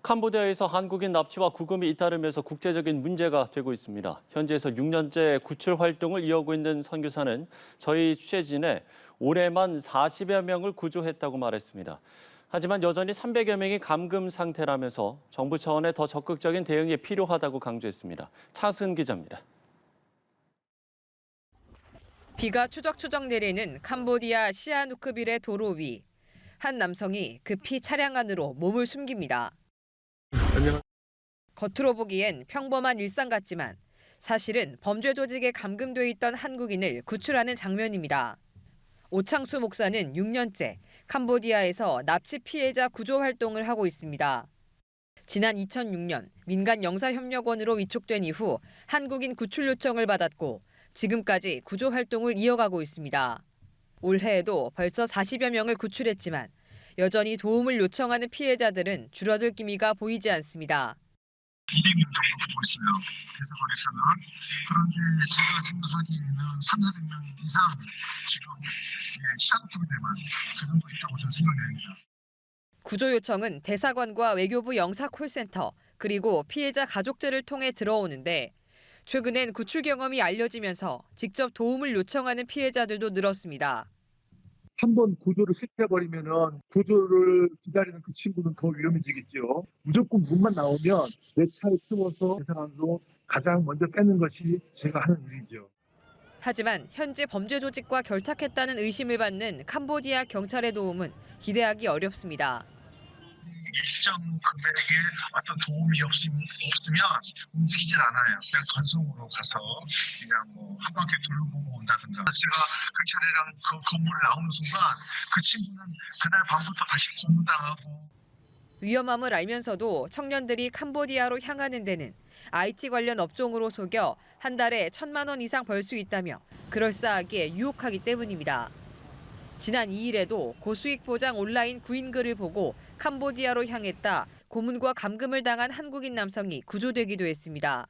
캄보디아에서 한국인 납치와 구금이 잇따르면서 국제적인 문제가 되고 있습니다. 현지에서 6년째 구출 활동을 이어오고 있는 선교사는 저희 취재진에 올해만 40여 명을 구조했다고 말했습니다. 하지만 여전히 300여 명이 감금 상태라면서 정부 차원의 더 적극적인 대응이 필요하다고 강조했습니다. 차승은 기자입니다. 비가 추적추적 내리는 캄보디아 시아누크빌의 도로 위. 한 남성이 급히 차량 안으로 몸을 숨깁니다. 겉으로 보기엔 평범한 일상 같지만 사실은 범죄 조직에 감금돼 있던 한국인을 구출하는 장면입니다. 오창수 목사는 6년째 캄보디아에서 납치 피해자 구조 활동을 하고 있습니다. 지난 2006년 민간 영사협력원으로 위촉된 이후 한국인 구출 요청을 받았고 지금까지 구조 활동을 이어가고 있습니다. 올해에도 벌써 40여 명을 구출했지만 여전히 도움을 요청하는 피해자들은 줄어들 기미가 보이지 않습니다. 200명 정도 보고 있어요. 대사관에서는. 그런데 제가 생각하기에는 300명 이상 지금 시한급에만 그 정도 있다고 저는 생각이 됩니다. 구조 요청은 대사관과 외교부 영사 콜센터 그리고 피해자 가족들을 통해 들어오는데 최근엔 구출 경험이 알려지면서 직접 도움을 요청하는 피해자들도 늘었습니다. 한번 구조를 실패해버리면은 구조를 기다리는 그 친구는 더 위험해지겠죠. 무조건 문만 나오면 내 차에 태워서 대사관으로 가장 먼저 빼는 것이 제가 하는 일이죠. 하지만 현재 범죄 조직과 결탁했다는 의심을 받는 캄보디아 경찰의 도움은 기대하기 어렵습니다. 일정 금액의 어떤 도움이 없으면 움직이질 않아요. 그냥 건성으로 가서 그냥 한 바퀴 둘러보고 온다든가. 제가 경찰이랑 그 건물에 나오는 순간 그 친구는 그날 밤부터 다시 고문당하고. 위험함을 알면서도 청년들이 캄보디아로 향하는 데는 IT 관련 업종으로 속여 한 달에 1,000만 원 이상 벌 수 있다며 그럴싸하게 유혹하기 때문입니다. 지난 2일에도 고수익 보장 온라인 구인글을 보고 캄보디아로 향했다 고문과 감금을 당한 한국인 남성이 구조되기도 했습니다.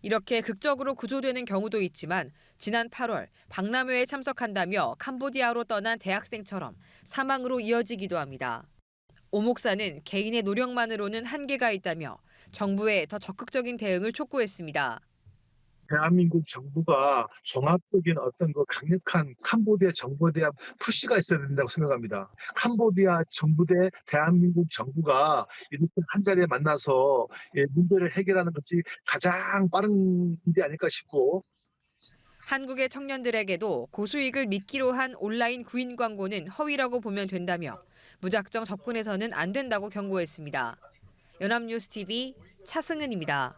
이렇게 극적으로 구조되는 경우도 있지만 지난 8월 박람회에 참석한다며 캄보디아로 떠난 대학생처럼 사망으로 이어지기도 합니다. 오 목사는 개인의 노력만으로는 한계가 있다며 정부에 더 적극적인 대응을 촉구했습니다. 대한민국 정부가 종합적인 어떤 그 강력한 캄보디아 정부에 대한 푸시가 있어야 된다고 생각합니다. 캄보디아 정부 대 대한민국 정부가 이렇게 한 자리에 만나서 문제를 해결하는 것이 가장 빠른 일이 아닐까 싶고. 한국의 청년들에게도 고수익을 미끼로 한 온라인 구인 광고는 허위라고 보면 된다며 무작정 접근해서는 안 된다고 경고했습니다. 연합뉴스TV 차승은입니다.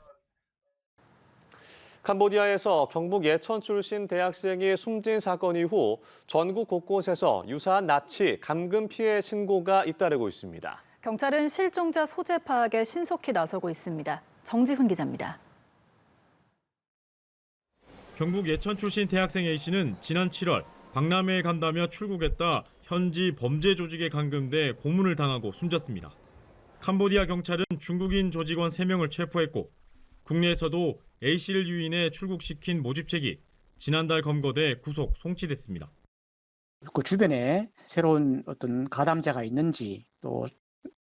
캄보디아에서 경북 예천 출신 대학생이 숨진 사건 이후 전국 곳곳에서 유사한 납치, 감금 피해 신고가 잇따르고 있습니다. 경찰은 실종자 소재 파악에 신속히 나서고 있습니다. 정지훈 기자입니다. 경북 예천 출신 대학생 A씨는 지난 7월 박람회에 간다며 출국했다 현지 범죄 조직에 감금돼 고문을 당하고 숨졌습니다. 캄보디아 경찰은 중국인 조직원 3명을 체포했고 국내에서도 A씨를 유인해 출국시킨 모집책이 지난달 검거돼 구속 송치됐습니다. 그 주변에 새로운 어떤 가담자가 있는지 또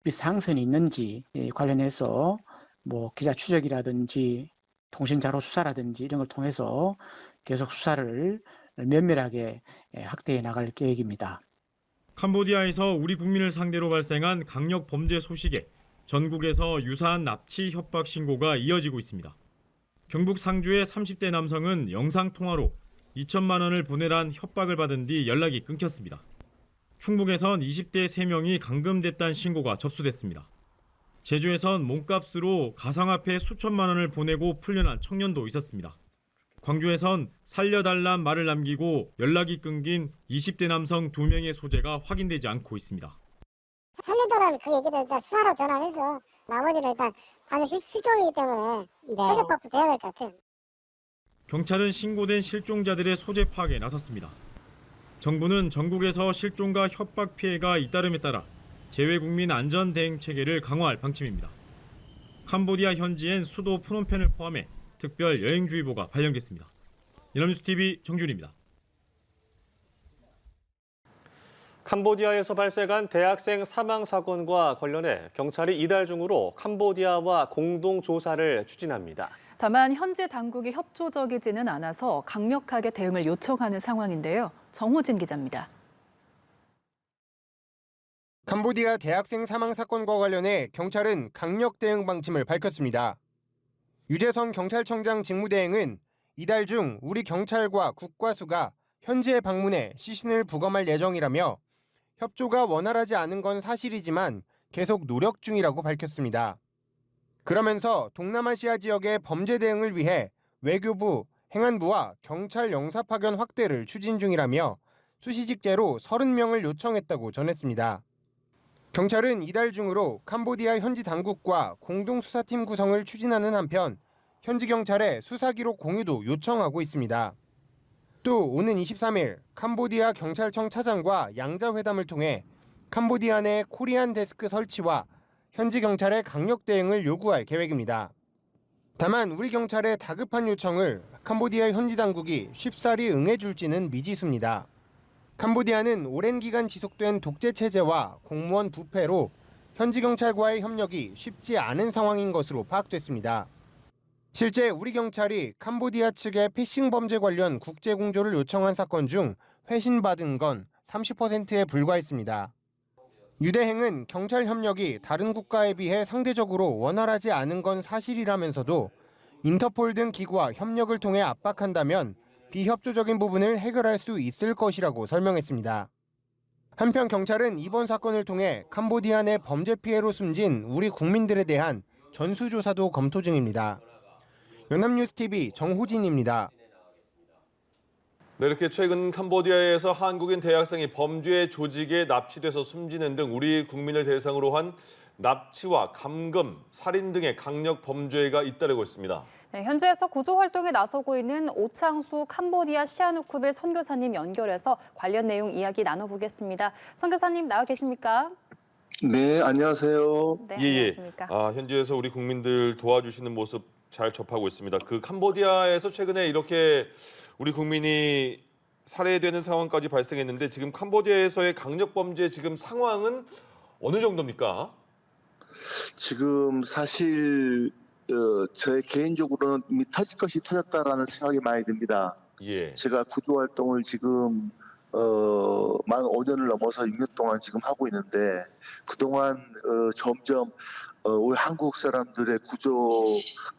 상선이 있는지 관련해서 기자 추적이라든지 통신자료 수사라든지 이런 걸 통해서 계속 수사를 면밀하게 확대해 나갈 계획입니다. 캄보디아에서 우리 국민을 상대로 발생한 강력 범죄 소식에 전국에서 유사한 납치 협박 신고가 이어지고 있습니다. 경북 상주의 30대 남성은 영상통화로 2천만 원을 보내란 협박을 받은 뒤 연락이 끊겼습니다. 충북에선 20대 3명이 감금됐다는 신고가 접수됐습니다. 제주에선 몸값으로 가상화폐 수천만 원을 보내고 풀려난 청년도 있었습니다. 광주에선 살려달란 말을 남기고 연락이 끊긴 20대 남성 2명의 소재가 확인되지 않고 있습니다. 살려달라는 그 얘기를 일단 수사로 전환해서 나머지는 일단 다시 실종이기 때문에 소재파악도 돼야 될 것 같아요. 경찰은 신고된 실종자들의 소재 파악에 나섰습니다. 정부는 전국에서 실종과 협박 피해가 잇따름에 따라 재외국민 안전 대응 체계를 강화할 방침입니다. 캄보디아 현지엔 수도 프놈펜을 포함해 특별 여행주의보가 발령됐습니다. 연합뉴스TV 정준입니다. 캄보디아에서 발생한 대학생 사망 사건과 관련해 경찰이 이달 중으로 캄보디아와 공동 조사를 추진합니다. 다만 현지 당국이 협조적이지는 않아서 강력하게 대응을 요청하는 상황인데요. 정호진 기자입니다. 캄보디아 대학생 사망 사건과 관련해 경찰은 강력 대응 방침을 밝혔습니다. 유재선 경찰청장 직무대행은 이달 중 우리 경찰과 국과수가 현지에 방문해 시신을 부검할 예정이라며 협조가 원활하지 않은 건 사실이지만 계속 노력 중이라고 밝혔습니다. 그러면서 동남아시아 지역의 범죄 대응을 위해 외교부, 행안부와 경찰 영사 파견 확대를 추진 중이라며 수시직제로 30명을 요청했다고 전했습니다. 경찰은 이달 중으로 캄보디아 현지 당국과 공동수사팀 구성을 추진하는 한편 현지 경찰의 수사 기록 공유도 요청하고 있습니다. 또 오는 23일 캄보디아 경찰청 차장과 양자회담을 통해 캄보디아 내 코리안 데스크 설치와 현지 경찰의 강력 대응을 요구할 계획입니다. 다만 우리 경찰의 다급한 요청을 캄보디아 현지 당국이 쉽사리 응해줄지는 미지수입니다. 캄보디아는 오랜 기간 지속된 독재 체제와 공무원 부패로 현지 경찰과의 협력이 쉽지 않은 상황인 것으로 파악됐습니다. 실제 우리 경찰이 캄보디아 측의 피싱 범죄 관련 국제 공조를 요청한 사건 중 회신받은 건 30%에 불과했습니다. 유대행은 경찰 협력이 다른 국가에 비해 상대적으로 원활하지 않은 건 사실이라면서도 인터폴 등 기구와 협력을 통해 압박한다면 비협조적인 부분을 해결할 수 있을 것이라고 설명했습니다. 한편 경찰은 이번 사건을 통해 캄보디아 내 범죄 피해로 숨진 우리 국민들에 대한 전수조사도 검토 중입니다. 연합뉴스TV 정호진입니다. 네, 이렇게 최근 캄보디아에서 한국인 대학생이 범죄 조직에 납치돼서 숨지는 등 우리 국민을 대상으로 한 납치와 감금, 살인 등의 강력 범죄가 잇따르고 있습니다. 네, 현지에서 구조 활동에 나서고 있는 오창수 캄보디아 시아누쿠빌 선교사님 연결해서 관련 내용 이야기 나눠보겠습니다. 선교사님 나와 계십니까? 네, 안녕하세요. 네, 예, 안녕하십니까? 현지에서 우리 국민들 도와주시는 모습 잘 접하고 있습니다. 그 캄보디아에서 최근에 이렇게 우리 국민이 살해되는 상황까지 발생했는데 지금 캄보디아에서의 강력 범죄 지금 상황은 어느 정도입니까? 지금 사실 제 개인적으로는 이미 터질 것이 터졌다라는 생각이 많이 듭니다. 예. 제가 구조 활동을 지금 만 5년을 넘어서 6년 동안 지금 하고 있는데 그동안 점점 우리 한국 사람들의 구조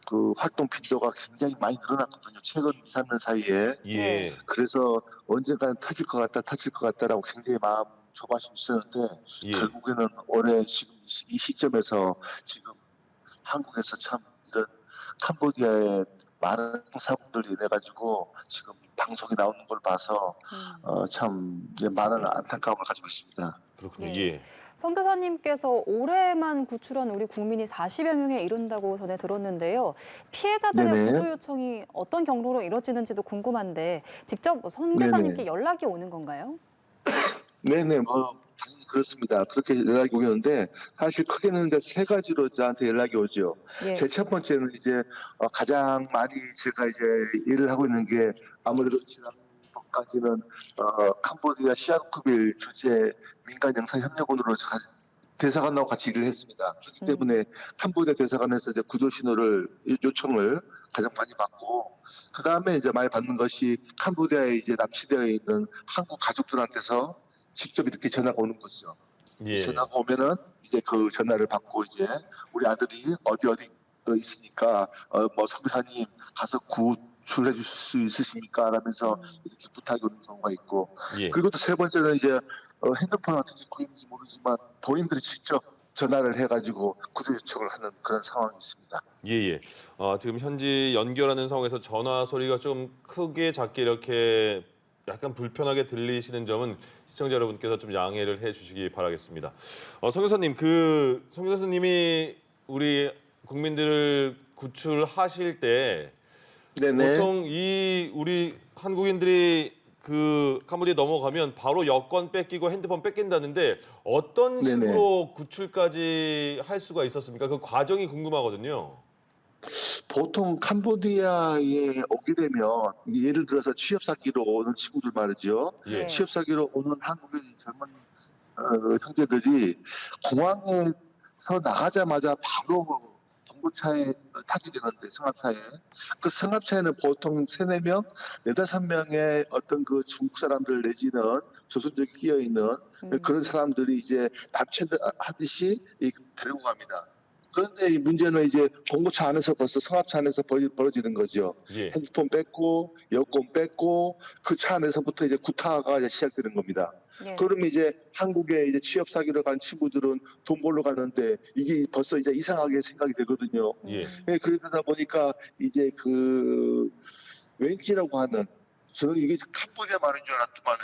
그 활동 빈도가 굉장히 많이 늘어났거든요. 최근 2, 3년 사이에. 예. 그래서 언젠가는 터질 것 같다라고 굉장히 마음 조바심 있었는데 예. 결국에는 올해 지금 이 시점에서 지금 한국에서 참 이런 캄보디아의 많은 사고들이 인해 가지고 지금 방송이 나오는 걸 봐서 참 많은 안타까움을 가지고 있습니다. 그렇군요. 네. 예. 선교사님께서 올해만 구출한 우리 국민이 40여 명에 이른다고 전해 들었는데요. 피해자들의 네네. 구조 요청이 어떤 경로로 이루어지는지도 궁금한데 직접 선교사님께 네네. 연락이 오는 건가요? 네네, 당연히 그렇습니다. 그렇게 연락이 오는데 사실 크게는 이제 세 가지로 저한테 연락이 오죠. 예. 제 첫 번째는 이제 가장 많이 제가 이제 일을 하고 있는 게 아무래도 지난번까지는 캄보디아 시아누쿠빌 주재 민간 영사 협력원으로 대사관하고 같이 일을 했습니다. 그렇기 때문에 캄보디아 대사관에서 이제 구조 신호를 요청을 가장 많이 받고 그 다음에 이제 많이 받는 것이 캄보디아에 이제 납치되어 있는 한국 가족들한테서 직접 이렇게 전화가 오는 거죠. 예. 전화가 오면은 이제 그 전화를 받고 이제 우리 아들이 어디 있으니까 뭐 선교사님 가서 구출해 줄 수 있으십니까? 라면서 이렇게 부탁이 오는 경우가 있고 예. 그리고 또 세 번째는 이제 핸드폰 어떻게 구했는지 모르지만 본인들이 직접 전화를 해가지고 구조 요청을 하는 그런 상황이 있습니다. 예. 지금 현지 연결하는 상황에서 전화 소리가 좀 크게 작게 이렇게 약간 불편하게 들리시는 점은 시청자 여러분께서 좀 양해를 해주시기 바라겠습니다. 선교사님, 선교사님이 우리 국민들을 구출하실 때 네네. 보통 우리 한국인들이 그 캄보디아 넘어가면 바로 여권 뺏기고 핸드폰 뺏긴다는데 어떤 네네. 식으로 구출까지 할 수가 있었습니까? 그 과정이 궁금하거든요. 보통 캄보디아에 오게 되면 예를 들어서 취업사기로 오는 친구들 말이죠. 예. 취업사기로 오는 한국인 젊은 형제들이 공항에서 나가자마자 바로 봉고차에 타게 되는데 승합차에 그 승합차에는 보통 3-4명, 4-5명의 어떤 그 중국 사람들 내지는 조선족이 끼어 있는 그런 사람들이 이제 납치하듯이 데리고 갑니다. 그런데 이 문제는 이제 봉고차 안에서 벌써 승합차 안에서 벌어지는 거죠. 예. 핸드폰 뺏고 여권 뺏고 그 차 안에서부터 이제 구타가 이제 시작되는 겁니다. 예. 그러면 이제 한국에 이제 취업 사귀러 간 친구들은 돈 벌러 가는데 이게 벌써 이제 이상하게 생각이 되거든요. 예. 그러다 보니까 이제 그 왠지라고 하는 저는 이게 캄보디아 말인 줄 알았더만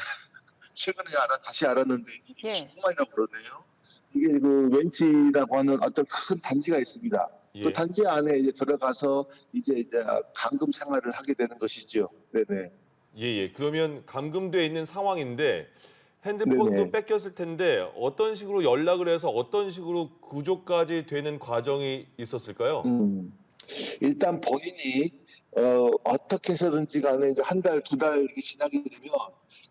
최근에 다시 알았는데 이게 예. 중국말이라고 그러네요. 이게 그 왠지라고 하는 어떤 큰 단지가 있습니다. 예. 그 단지 안에 이제 들어가서 이제 감금 생활을 하게 되는 것이죠. 네네. 예. 그러면 감금돼 있는 상황인데 핸드폰도 네네. 뺏겼을 텐데 어떤 식으로 연락을 해서 어떤 식으로 구조까지 되는 과정이 있었을까요? 일단 본인이 어떻게 해서든지 간에 이제 1달, 2달 이렇게 지나게 되면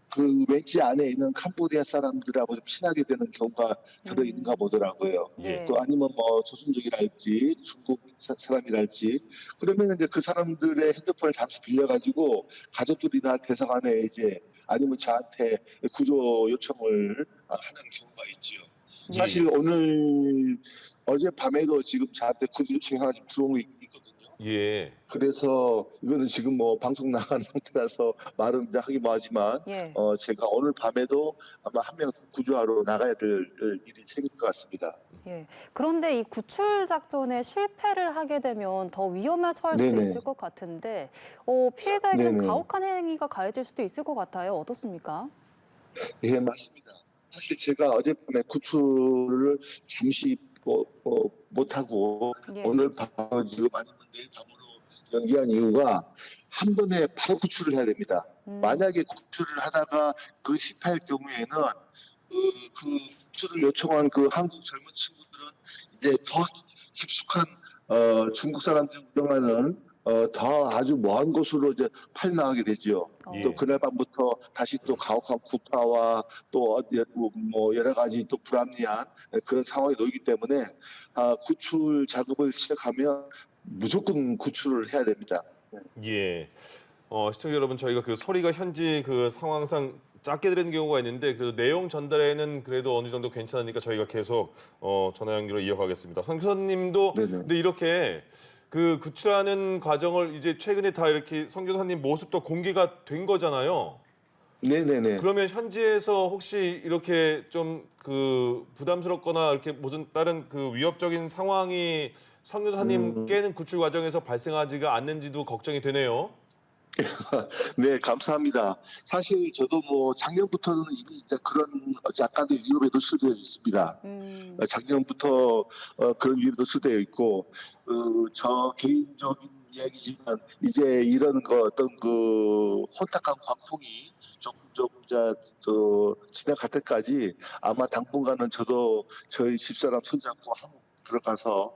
그 왠지 안에 있는 캄보디아 사람들하고 좀 친하게 되는 경우가 들어있는가 보더라고요. 예. 또 아니면 뭐 조선족이랄지 중국 사람이랄지 그러면 이제 그 사람들의 핸드폰을 잠시 빌려가지고 가족들이나 대사관에 이제 아니면 저한테 구조 요청을 하는 경우가 있죠. 사실 오늘 어젯밤에도 지금 저한테 구조 요청이 하나 좀 들어온 게 있거든요. 예. 그래서 이거는 지금 뭐 방송 나간 상태라서 말은 이제 하기 뭐하지만 예. 제가 오늘 밤에도 아마 한 명 구조하러 나가야 될 일이 생길 것 같습니다. 예. 그런데 이 구출 작전에 실패를 하게 되면 더 위험에 처할 수도 네네. 있을 것 같은데 피해자에게는 네네. 가혹한 행위가 가해질 수도 있을 것 같아요. 어떻습니까? 예, 맞습니다. 사실 제가 어젯밤에 구출을 잠시 못하고 예. 오늘 밤 지금 아니면 내일 밤으로 연기한 이유가 한 번에 바로 구출을 해야 됩니다. 만약에 구출을 하다가 그 실패할 경우에는 그 구출을 요청한 그 한국 젊은 친구들은 이제 더 깊숙한 중국 사람들이 운영하는 더 아주 먼 곳으로 이제 팔려나가게 되죠. 예. 또 그날 밤부터 다시 또 가혹한 구타와 또 뭐 여러 가지 또 불합리한 그런 상황에 놓이기 때문에 구출 작업을 시작하면 무조건 구출을 해야 됩니다. 예. 시청자 여러분, 저희가 그 소리가 현지 그 상황상 짧게 들리는 경우가 있는데 그 내용 전달에는 그래도 어느 정도 괜찮으니까 저희가 계속 전화 연결을 이어가겠습니다. 선 교사님도 근데 이렇게 그 구출하는 과정을 이제 최근에 다 이렇게 선 교사님 모습도 공개가 된 거잖아요. 네네네. 그러면 현지에서 혹시 이렇게 좀 그 부담스럽거나 이렇게 무슨 다른 그 위협적인 상황이 선 교사님께는 구출 과정에서 발생하지가 않는지도 걱정이 되네요. 네, 감사합니다. 사실 저도 뭐 작년부터는 이미 이제 그런 약간의 위협에 노출되어 있습니다. 작년부터 그런 위협에 노출되어 있고 저 개인적인 이야기지만 이제 이런 거 어떤 그 혼탁한 광풍이 조금 지나갈 때까지 아마 당분간은 저도 저희 집사람 손잡고 한국 들어가서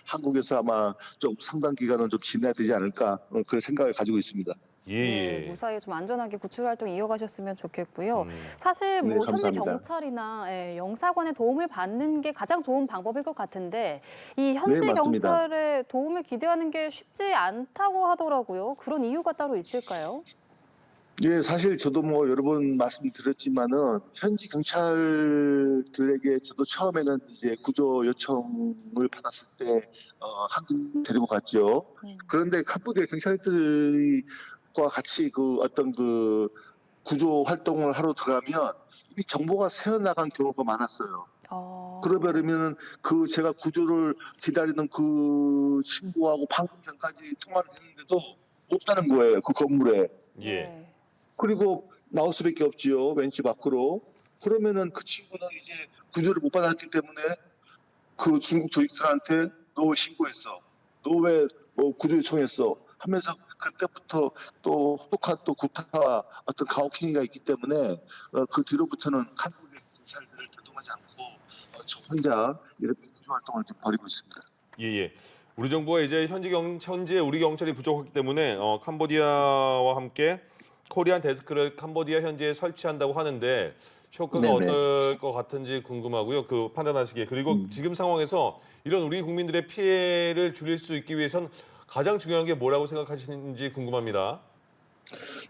한국에서 아마 좀 상당 기간은 좀 지내야 되지 않을까 그런 생각을 가지고 있습니다. 네, 무사히 좀 안전하게 구출 활동 이어가셨으면 좋겠고요. 사실 뭐 네, 현지 감사합니다. 경찰이나 영사관의 도움을 받는 게 가장 좋은 방법일 것 같은데 이 현지 네, 맞습니다. 경찰의 도움을 기대하는 게 쉽지 않다고 하더라고요. 그런 이유가 따로 있을까요? 예, 사실 저도 뭐 여러 번 말씀드렸지만은 현지 경찰들에게 저도 처음에는 이제 구조 요청을 받았을 때 한국 데리고 갔죠. 그런데 캄보디아 경찰들과 같이 그 어떤 그 구조 활동을 하러 들어가면 이미 정보가 새어나간 경우가 많았어요. 그러면은 그 제가 구조를 기다리는 그 친구하고 방금 전까지 통화를 했는데도 없다는 거예요. 그 건물에. 예. 그리고 나올 수밖에 없지요. 왠지 밖으로. 그러면은 그 친구는 이제 구조를 못 받았기 때문에 그 중국 조직들한테 너 왜 신고했어? 너 왜 구조 요청했어? 하면서 그때부터 또 혹독한 또 구타와 어떤 가혹행위가 있기 때문에 그 뒤로부터는 한국의 경찰들을 대동하지 않고 저 혼자 이렇게 구조 활동을 좀 벌이고 있습니다. 예. 우리 정부가 이제 현지에 우리 경찰이 부족하기 때문에 캄보디아와 함께 코리안 데스크를 캄보디아 현지에 설치한다고 하는데 효과가 네네. 어떨 것 같은지 궁금하고요. 그 판단하시기에. 그리고 지금 상황에서 이런 우리 국민들의 피해를 줄일 수 있기 위해선 가장 중요한 게 뭐라고 생각하시는지 궁금합니다.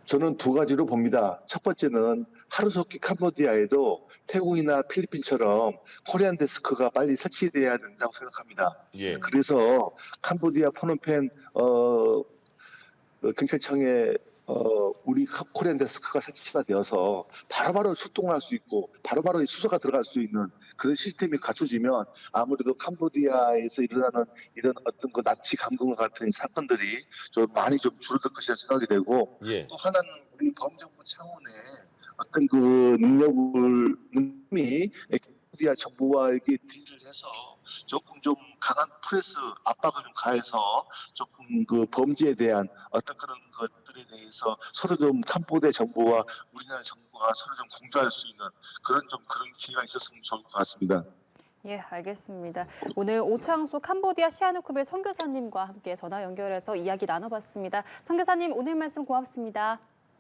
저는 두 가지로 봅니다. 첫 번째는 하루속히 캄보디아에도 태국이나 필리핀처럼 코리안 데스크가 빨리 설치돼야 된다고 생각합니다. 예. 그래서 캄보디아 포놈펜 경찰청에 우리 코리안 데스크가 설치가 되어서 바로바로 출동할 수 있고 바로바로 수사가 들어갈 수 있는 그런 시스템이 갖춰지면 아무래도 캄보디아에서 일어나는 이런 어떤 그 나치 감금과 같은 사건들이 좀 많이 좀 줄어들 것이라 생각이 되고 예. 또 하나는 우리 범정부 차원의 어떤 그 능력이 캄보디아 정부와 이렇게 딜을 해서 조금 좀 강한 프레스 압박을 좀 가해서 조금 그 범죄에 대한 어떤 그런 것들에 대해서 서로 좀 캄보디아 정부와 우리나라 정부가 서로 좀 공조할 수 있는 그런 기회가 있었으면 좋을 것 같습니다. 예, 알겠습니다. 오늘 오창수 캄보디아 시아누쿠빌 선교사님과 함께 전화 연결해서 이야기 나눠봤습니다. 선교사님 오늘 말씀 고맙습니다.